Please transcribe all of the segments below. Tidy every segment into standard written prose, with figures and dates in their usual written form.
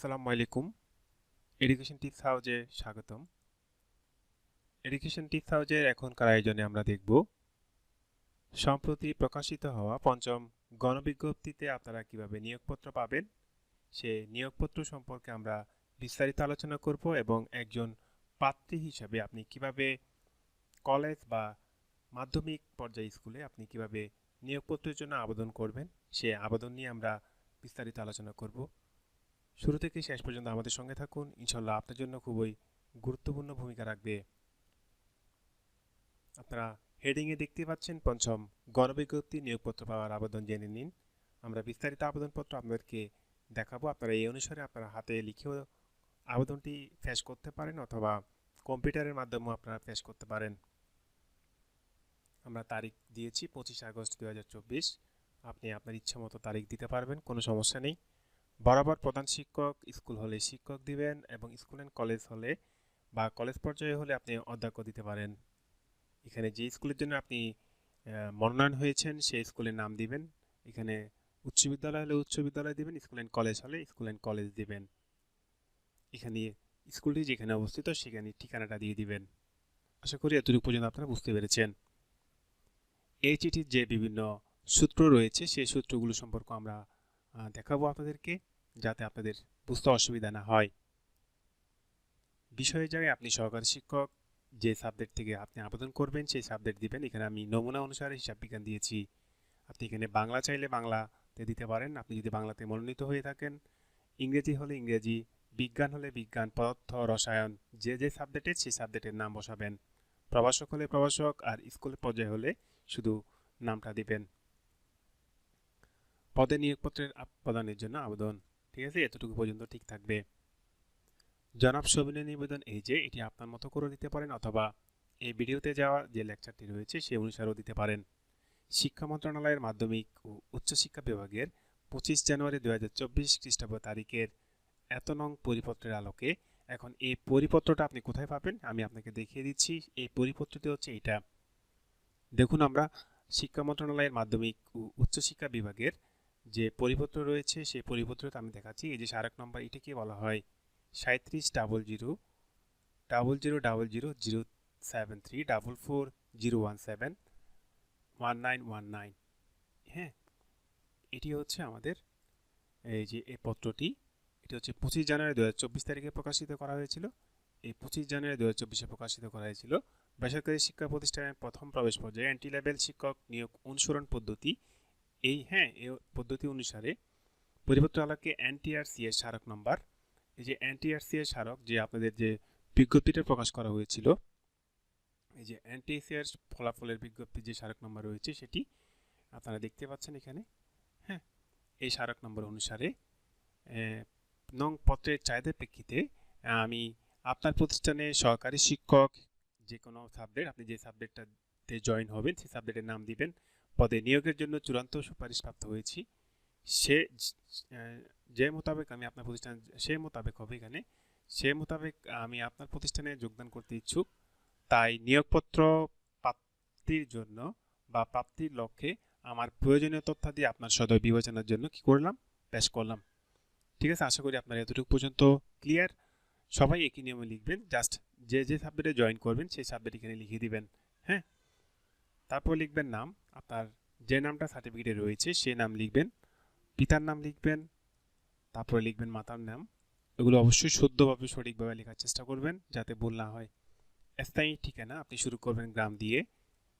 আসসালামু আলাইকুম। Education tips হাউজে স্বাগতম। এডুকেশন টিপস হাউজের এখনকার আয়োজনে আমরা দেখব সম্প্রতি প্রকাশিত হওয়া পঞ্চম গণবিজ্ঞপ্তিতে আপনারা কিভাবে নিয়োগপত্র পাবেন। সে নিয়োগপত্র সম্পর্কে আমরা বিস্তারিত আলোচনা করব এবং একজন প্রার্থী হিসাবে আপনি কিভাবে কলেজ বা মাধ্যমিক পর্যায়ে স্কুলে আপনি কিভাবে নিয়োগপত্রের জন্য আবেদন করবেন সে আবেদন নিয়ে আমরা বিস্তারিত আলোচনা করব। শুরু থেকে শেষ পর্যন্ত আমাদের সঙ্গে থাকুন, ইনশাল্লাহ আপনার জন্য খুবই গুরুত্বপূর্ণ ভূমিকা রাখবে। আপনারা হেডিংয়ে দেখতে পাচ্ছেন পঞ্চম গণবিজ্ঞপ্তি নিয়োগপত্র পাওয়ার আবেদন জেনে নিন। আমরা বিস্তারিত আবেদনপত্র আপনাদেরকে দেখাবো। আপনারা এই অনুসারে আপনারা হাতে লিখেও আবেদনটি ফেস করতে পারেন অথবা কম্পিউটারের মাধ্যমেও আপনারা ফেস করতে পারেন। আমরা তারিখ দিয়েছি 25 আগস্ট 2024। আপনি আপনার ইচ্ছা মতো তারিখ দিতে পারবেন, কোনো সমস্যা নেই। বরাবর প্রধান শিক্ষক, স্কুল হলে শিক্ষক দিবেন এবং স্কুল অ্যান্ড কলেজ হলে বা কলেজ পর্যায়ে হলে আপনি অধ্যক্ষ দিতে পারেন। এখানে যে স্কুলের জন্য আপনি মনোনয়ন হয়েছেন সেই স্কুলের নাম দিবেন। এখানে উচ্চ বিদ্যালয় হলে উচ্চ বিদ্যালয় দিবেন, স্কুল অ্যান্ড কলেজ হলে স্কুল অ্যান্ড কলেজ দিবেন। এখানে স্কুলটি যেখানে অবস্থিত সেখানে ঠিকানাটা দিয়ে দিবেন। আশা করি এতটুকু পর্যন্ত আপনারা বুঝতে পেরেছেন। এই চিঠির যে বিভিন্ন সূত্র রয়েছে সেই সূত্রগুলো সম্পর্কে আমরা দেখাবো আপনাদেরকে, যাতে আপনাদের বুঝতে অসুবিধা না হয়। বিষয়ের জায়গায় আপনি সহকারী শিক্ষক যে সাবজেক্ট থেকে আপনি আবেদন করবেন সেই সাবজেক্ট দিবেন। এখানে আমি নমুনা অনুসারে হিসাব বিজ্ঞান দিয়েছি। আপনি এখানে বাংলা চাইলে বাংলাতে দিতে পারেন, আপনি যদি বাংলাতে মনোনীত হয়ে থাকেন। ইংরেজি হলে ইংরেজি, বিজ্ঞান হলে বিজ্ঞান, পদার্থ, রসায়ন যে সাবজেক্টে সেই সাবজেক্টের নাম বসাবেন। প্রভাষক হলে প্রভাষক, আর স্কুলের পর্যায়ে হলে শুধু নামটা দিবেন। পদে নিয়োগপত্রের প্রদানের জন্য আবেদন, ঠিক আছে, এতটুকু পর্যন্ত ঠিক থাকবে। জনাব সবিনয় নিবেদন এই যে এটি আপনার মতো করে দিতে পারেন অথবা এই ভিডিওতে যাওয়া যে লেকচারটি রয়েছে সেই অনুসারেও দিতে পারেন। শিক্ষা মন্ত্রণালয়ের মাধ্যমিক ও উচ্চশিক্ষা বিভাগের 25 জানুয়ারি 2024 খ্রিস্টাব্দ তারিখের এত নং পরিপত্রের আলোকে এখন এই পরিপত্রটা আপনি কোথায় পাবেন আমি আপনাকে দেখিয়ে দিচ্ছি। এই পরিপত্রটি হচ্ছে এটা। দেখুন, আমরা শিক্ষা মন্ত্রণালয়ের মাধ্যমিক ও উচ্চশিক্ষা বিভাগের যে পরিপত্র রয়েছে সেই পরিপত্রটা আমি দেখাচ্ছি। এই যে স্মারক নম্বর, এটাকে বলা হয় 370000073440171919। হ্যাঁ, এটি হচ্ছে আমাদের এই যে এই পত্রটি, এটি হচ্ছে 25 জানুয়ারি 2024 তারিখে প্রকাশিত করা হয়েছিল। এই 25 জানুয়ারি 2024 প্রকাশিত করা হয়েছিল বেসরকারি শিক্ষা প্রতিষ্ঠানের প্রথম প্রবেশ পর্যায়ে এন্ট্রি লেভেল শিক্ষক নিয়োগ অনুসরণ পদ্ধতি। এই পদ্ধতি অনুসারে পরিপত্র আলোকে এনটিআরসি এর স্মারক নম্বর, এই যে এনটিআরসি এর স্মারক যে আপনাদের যে বিজ্ঞপ্তিটা প্রকাশ করা হয়েছিল, এই যে এনটিআরসি এর ফলাফলের বিজ্ঞপ্তি যে স্মারক নম্বর রয়েছে সেটি আপনারা দেখতে পাচ্ছেন এখানে। হ্যাঁ, এই স্মারক নম্বর অনুসারে নং পত্রের চাহিদার প্রেক্ষিতে আমি আপনার প্রতিষ্ঠানে সহকারী শিক্ষক যে কোনো সাবজেক্ট, আপনি যে সাবজেক্টটাতে জয়েন হবেন সেই সাবজেক্টের নাম দিবেন। পদে নিয়োগের জন্য চূড়ান্ত সুপারিশপ্রাপ্ত হয়েছি সে যে মোতাবেক আমি আপনার প্রতিষ্ঠান সে মোতাবেক হবে এখানে, সে মোতাবেক আমি আপনার প্রতিষ্ঠানে যোগদান করতে ইচ্ছুক। তাই নিয়োগপত্র প্রাপ্তির জন্য বা প্রাপ্তির লক্ষ্যে আমার প্রয়োজনীয় তথ্যাদি আপনার সদয় বিবেচনার জন্য কি করলাম, পেশ করলাম। ঠিক আছে, আশা করি আপনার এতটুকু পর্যন্ত ক্লিয়ার। সবাই একই নিয়মে লিখবেন, জাস্ট যে সাবজেক্টে জয়েন করবেন সেই সাবজেক্ট এখানে লিখে দিবেন। হ্যাঁ, তারপর লিখবেন নাম, আপনার যে নামটা সার্টিফিকেটে রয়েছে সেই নাম লিখবেন, পিতার নাম লিখবেন, তারপরে লিখবেন মাতার নাম। এগুলো অবশ্যই শুদ্ধভাবে সঠিকভাবে লেখার চেষ্টা করবেন যাতে ভুল না হয়। স্থায়ী ঠিকানা আপনি শুরু করবেন গ্রাম দিয়ে।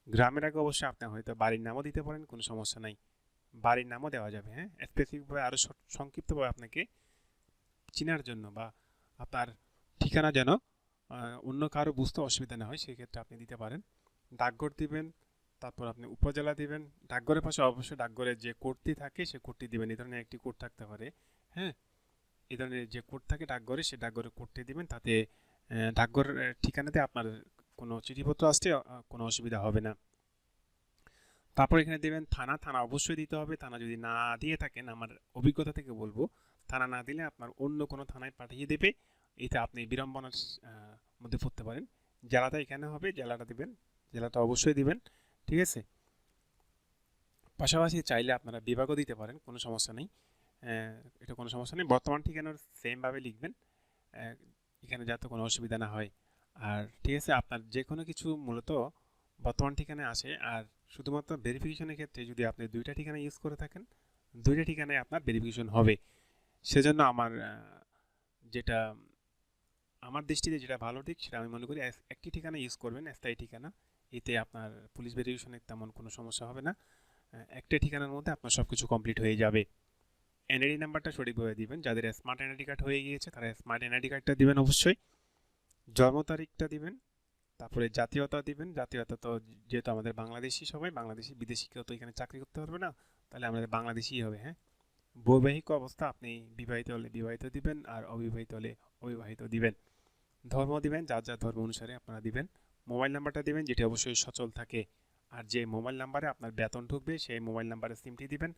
গ্রামের আগে অবশ্যই আপনি হয়তো বাড়ির নামও দিতে পারেন, কোনো সমস্যা নাই, বাড়ির নামও দেওয়া যাবে। হ্যাঁ, স্পেসিফিকভাবে আরও সংক্ষিপ্তভাবে আপনাকে চেনার জন্য বা আপনার ঠিকানা যেন অন্য কারো বুঝতে অসুবিধা না হয় সেক্ষেত্রে আপনি দিতে পারেন। ডাকঘর দিবেন, তারপর আপনি উপজেলা দিবেন। ডাকঘরের পাশে অবশ্যই ডাকঘরের যে কোডটি থাকে সে কোডটি দিবেন, এই ধরনের একটি কোড থাকতে পারে। হ্যাঁ, এই ধরনের যে কোড থাকে ডাকঘরে, সে ডাকঘরের কোডটি দিবেন, তাতে ডাকঘরের ঠিকানাতে আপনার কোনো চিঠিপত্র আসতে কোনো অসুবিধা হবে না। তারপর এখানে দেবেন থানা অবশ্যই দিতে হবে। থানা যদি না দিয়ে থাকেন, আমার অভিজ্ঞতা থেকে বলবো, থানা না দিলে আপনার অন্য কোনো থানায় পাঠিয়ে দেবে, এতে আপনি বিড়ম্বনার মধ্যে পড়তে পারেন। জেলাটা এখানে হবে, জেলাটা দিবেন, জেলাটা অবশ্যই দিবেন। ঠিক আছে, পাশাপাশি চাইলে আপনারা বিভাগও দিতে পারেন, কোনো সমস্যা নেই। এটা কোনো সমস্যা নেই। বর্তমান ঠিকানার সেমভাবে লিখবেন, আহ, এখানে যাতে কোনো অসুবিধা না হয়। আর ঠিক আছে, আপনার যে কোনো কিছু মূলত বর্তমান ঠিকানায় আসে। আর শুধুমাত্র ভেরিফিকেশনের ক্ষেত্রে যদি আপনি দুইটা ঠিকানা ইউজ করে থাকেন, দুইটা ঠিকানায় আপনার ভেরিফিকেশন হবে। সেজন্য যেটা আমার দৃষ্টিতে যেটা ভালো দিক সেটা আমি মনে করি একটি ঠিকানা ইউজ করবেন, স্থায়ী ঠিকানা। এতে আপনার পুলিশ ভেরিফিকেশনের তেমন কোনো সমস্যা হবে না। একটা ঠিকানার মধ্যে আপনার সব কিছু কমপ্লিট হয়ে যাবে। এনআইডি নাম্বারটা সঠিকভাবে দিবেন। যাদের স্মার্ট এনআইডি কার্ড হয়ে গিয়েছে তারা স্মার্ট এনআইডি কার্ডটা দিবেন অবশ্যই। জন্ম তারিখটা দিবেন। তারপরে জাতীয়তা দিবেন। জাতীয়তা তো যেহেতু আমাদের বাংলাদেশি, সবাই বাংলাদেশি, বিদেশি কেউ তো এখানে চাকরি করতে পারবে না, তাহলে আমাদের বাংলাদেশিই হবে। হ্যাঁ, বৈবাহিক অবস্থা আপনি বিবাহিত হলে বিবাহিত দিবেন, আর অবিবাহিত হলে অবিবাহিত দিবেন। ধর্ম দিবেন যার যার ধর্ম অনুসারে আপনারা দিবেন। মোবাইল নাম্বারটা দিবেন যেটি অবশ্যই সচল থাকে। আর যে মোবাইল নাম্বারে আপনার বেতন ঢুকবে সেই মোবাইল নাম্বারের সিমটি দিবেন,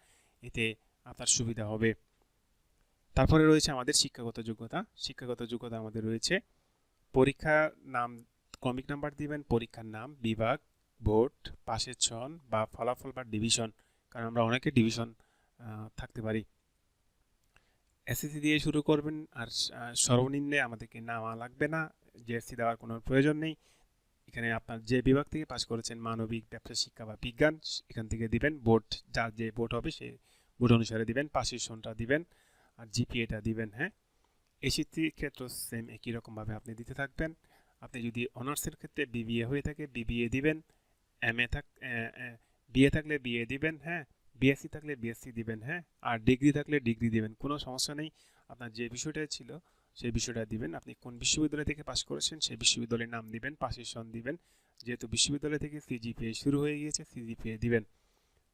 এতে আপনার সুবিধা হবে। তারপরে রয়েছে আমাদের শিক্ষাগত যোগ্যতা। শিক্ষাগত যোগ্যতা আমাদের রয়েছে পরীক্ষার নাম, ক্রমিক নাম্বার দিবেন, পরীক্ষার নাম, বিভাগ, বোর্ড, পাশের সন বা ফলাফল বা ডিভিশন, কারণ আমরা অনেকে ডিভিশন থাকতে পারি। এসএসসি দিয়ে শুরু করবেন। আর সর্বনিম্নে আমাদেরকে নামা লাগবে না, জিএসসি দেওয়ার কোনো প্রয়োজন নেই। এখানে আপনার যে বিভাগ থেকে পাস করেছেন, মানবিক, ব্যবসা শিক্ষা বা বিজ্ঞান, এখান থেকে দিবেন। বোর্ড, যার যে বোর্ড হবে সেই বোর্ড অনুসারে দিবেন। পাশের সনটা দিবেন আর জিপিএটা দিবেন। হ্যাঁ, এসএসসির ক্ষেত্রে সেম একই রকমভাবে আপনি দিতে থাকবেন। আপনি যদি অনার্সের ক্ষেত্রে বিবিএ হয়ে থাকে বিবিএ দিবেন, এমএ বিএ থাকলে বিএ দিবেন। হ্যাঁ, বিএসসি থাকলে বিএসসি দিবেন। হ্যাঁ, আর ডিগ্রি থাকলে ডিগ্রি দিবেন, কোনো সমস্যা নেই। আপনার যে বিষয়টা ছিল সেই বিষয়টা দিবেন। আপনি কোন বিশ্ববিদ্যালয় থেকে পাশ করেছেন সেই বিশ্ববিদ্যালয়ের নাম দিবেন, পাশের সন দিবেন। যেহেতু বিশ্ববিদ্যালয় থেকে সিজিপিএ শুরু হয়ে গিয়েছে, সিজিপিএ দিবেন।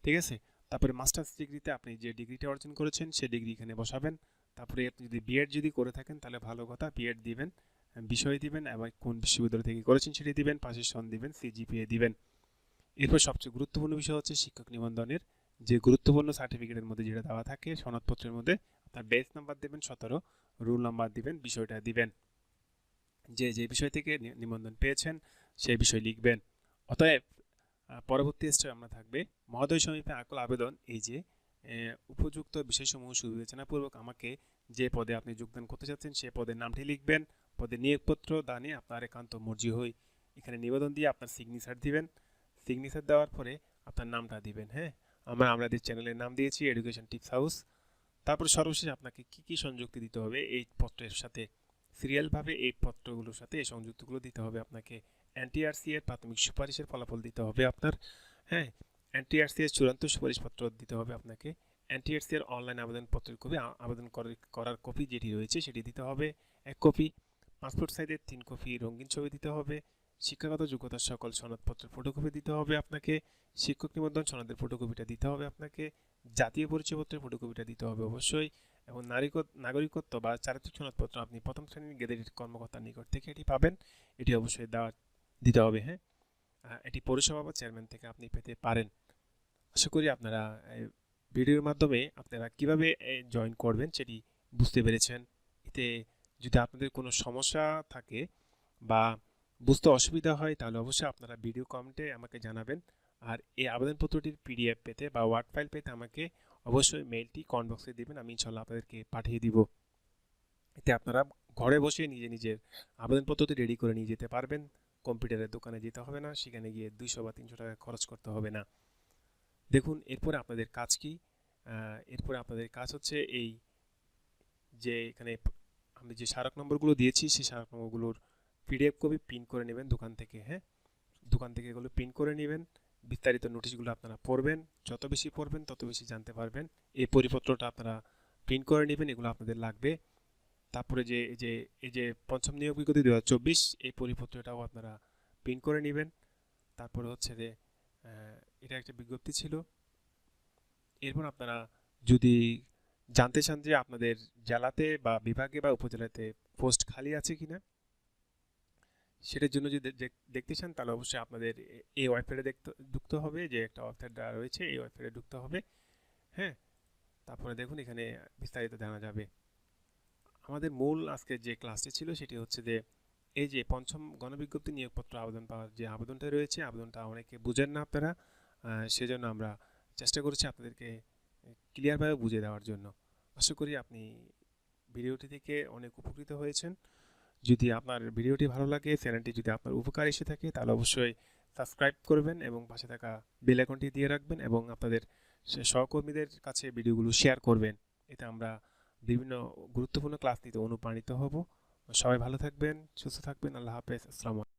ঠিক আছে। তারপরে মাস্টার্স ডিগ্রিতে আপনি যে ডিগ্রিটা অর্জন করেছেন সেই ডিগ্রি এখানে বসাবেন। তারপরে আপনি যদি বিএড যদি করে থাকেন তাহলে ভালো কথা, বিএড দিবেন, বিষয় দিবেন এবং কোন বিশ্ববিদ্যালয় থেকে করেছেন সেটি দিবেন, পাশের সন দিবেন, সিজিপিএ দিবেন। এরপর সবচেয়ে গুরুত্বপূর্ণ বিষয় হচ্ছে শিক্ষক নিবন্ধনের যে গুরুত্বপূর্ণ সার্টিফিকেটের মধ্যে যেটা দেওয়া থাকে সনদপত্রের মধ্যে, আপনার বেস নাম্বার দেবেন 17, রোল নাম্বার দিবেন, বিষয়টা দিবেন, যে যে বিষয় থেকে নিবন্ধন পেয়েছেন সেই বিষয় লিখবেন। অতএব পরবর্তী স্টেপে আমরা থাকবে মহোদয় সমীপে আকুল আবেদন। এই যে উপযুক্ত বিষয়সমূহ সুবিবেচনাপূর্বক আমাকে যে পদে আপনি যোগদান করতে চাচ্ছেন সেই পদের নামটি লিখবেন। পদের নিয়োগপত্র দানে আপনার একান্ত মর্জি হই এখানে নিবেদন দিয়ে আপনার সিগনেচার দিবেন। সিগনেচার দেওয়ার পরে আপনার নামটা দিবেন। হ্যাঁ, আমরা আমাদের চ্যানেলের নাম দিয়েছি এডুকেশন টিপস হাউস। তারপর সর্বশেষ আপনাকে কি কি সংযুক্তি দিতে হবে এই পত্রের সাথে, সিরিয়ালভাবে এই পত্রগুলোর সাথে এই সংযুক্তগুলো দিতে হবে আপনাকে। এনটিআরসি এর প্রাথমিক সুপারিশের ফলাফল দিতে হবে আপনার। হ্যাঁ, এনটিআরসি এর চূড়ান্ত সুপারিশপত্র দিতে হবে আপনাকে। এনটিআরসি এর অনলাইন আবেদনপত্রের কপি, আবেদন করার কপি যেটি রয়েছে সেটি দিতে হবে 1 কপি। পাসপোর্ট সাইজের 3 কপি রঙিন ছবি দিতে হবে। শিক্ষাগত যোগ্যতার সকল সনদপত্রের ফটোকপি দিতে হবে আপনাকে। শিক্ষক নিবন্ধন সনদের ফটোকপিটা দিতে হবে আপনাকে। জাতীয় পরিচয়পত্রের ফটোকপিটা দিতে হবে অবশ্যই। এবং নাগরিকত্ব বা চারিত্রিক সনদপত্র আপনি প্রথম শ্রেণীর গেজেটেড কর্মকর্তার নিকট থেকে এটি পাবেন, এটি অবশ্যই দিতে হবে। হ্যাঁ, এটি পৌরসভা বা চেয়ারম্যান থেকে আপনি পেতে পারেন। আশা করি আপনারা ভিডিওর মাধ্যমে আপনারা কিভাবে জয়েন করবেন সেটি বুঝতে পেরেছেন। এতে যদি আপনাদের কোনো সমস্যা থাকে বা বুঝতে অসুবিধা হয় তাহলে অবশ্যই আপনারা ভিডিও কমেন্টে আমাকে জানাবেন। আর এই আবেদনপত্রটির পিডিএফ পেতে বা ওয়ার্ড ফাইল পেতে আমাকে অবশ্যই মেইলটি কমেন্ট বক্সে দিবেন, আমি ইনশাল্লাহ আপনাদেরকে পাঠিয়ে দিব। এতে আপনারা ঘরে বসে নিজের আবেদনপত্রটি রেডি করে নিয়ে যেতে পারবেন। কম্পিউটারের দোকানে যেতে হবে না, সেখানে গিয়ে 200 বা 300 টাকা খরচ করতে হবে না। দেখুন এরপরে আপনাদের কাজ কি। এরপরে আপনাদের কাজ হচ্ছে এই যে এখানে আমি যে স্মারক নম্বরগুলো দিয়েছি সেই স্মারক নম্বরগুলোর পিডিএফ কপি প্রিন্ট করে নেবেন দোকান থেকে। হ্যাঁ, দোকান থেকে এগুলো প্রিন্ট করে নেবেন। বিস্তারিত নোটিশগুলো আপনারা পড়বেন, যত বেশি পড়বেন তত বেশি জানতে পারবেন। এই পরিপত্রটা আপনারা প্রিন্ট করে নেবেন, এগুলো আপনাদের লাগবে। তারপরে যে এই যে পঞ্চম নিয়োগ বিজ্ঞপ্তি 2024 এই পরিপত্রটাও আপনারা প্রিন্ট করে নেবেন। তারপরে হচ্ছে যে এটা একটা বিজ্ঞপ্তি ছিল। এরপর আপনারা যদি জানতে চান যে আপনাদের জেলাতে বা বিভাগে বা উপজেলাতে পোস্ট খালি আছে কিনা, সেটার জন্য যদি দেখতে চান তাহলে অবশ্যই আপনাদের এই ওয়েবসাইটে ঢুকতে হবে, যে একটা ওয়েবসাইট রয়েছে এই ওয়েবসাইটে ঢুকতে হবে। হ্যাঁ, তারপরে দেখুন এখানে বিস্তারিত জানা যাবে। আমাদের মূল আজকে যে ক্লাসটি ছিল সেটি হচ্ছে যে এই যে পঞ্চম গণবিজ্ঞপ্তি নিয়োগপত্র আবেদন পাওয়ার যে আবেদনটা রয়েছে, আবেদনটা অনেকে বুঝেন না আপনারা, সেজন্য আমরা চেষ্টা করেছি আপনাদেরকে ক্লিয়ারভাবে বুঝিয়ে দেওয়ার জন্য। আশা করি আপনি ভিডিওটি থেকে অনেক উপকৃত হয়েছেন। যদি আপনার ভিডিওটি ভালো লাগে, চ্যানেলটি যদি আপনার উপকার এসে থাকে, তাহলে অবশ্যই সাবস্ক্রাইব করবেন এবং পাশে থাকা বেল আইকনটি দিয়ে রাখবেন এবং আপনাদের সহকর্মীদের কাছে ভিডিওগুলো শেয়ার করবেন। এতে আমরা বিভিন্ন গুরুত্বপূর্ণ ক্লাস নিতে অনুপ্রাণিত হব। সবাই ভালো থাকবেন, সুস্থ থাকবেন। আল্লাহ হাফেজ। আসসালামু আলাইকুম।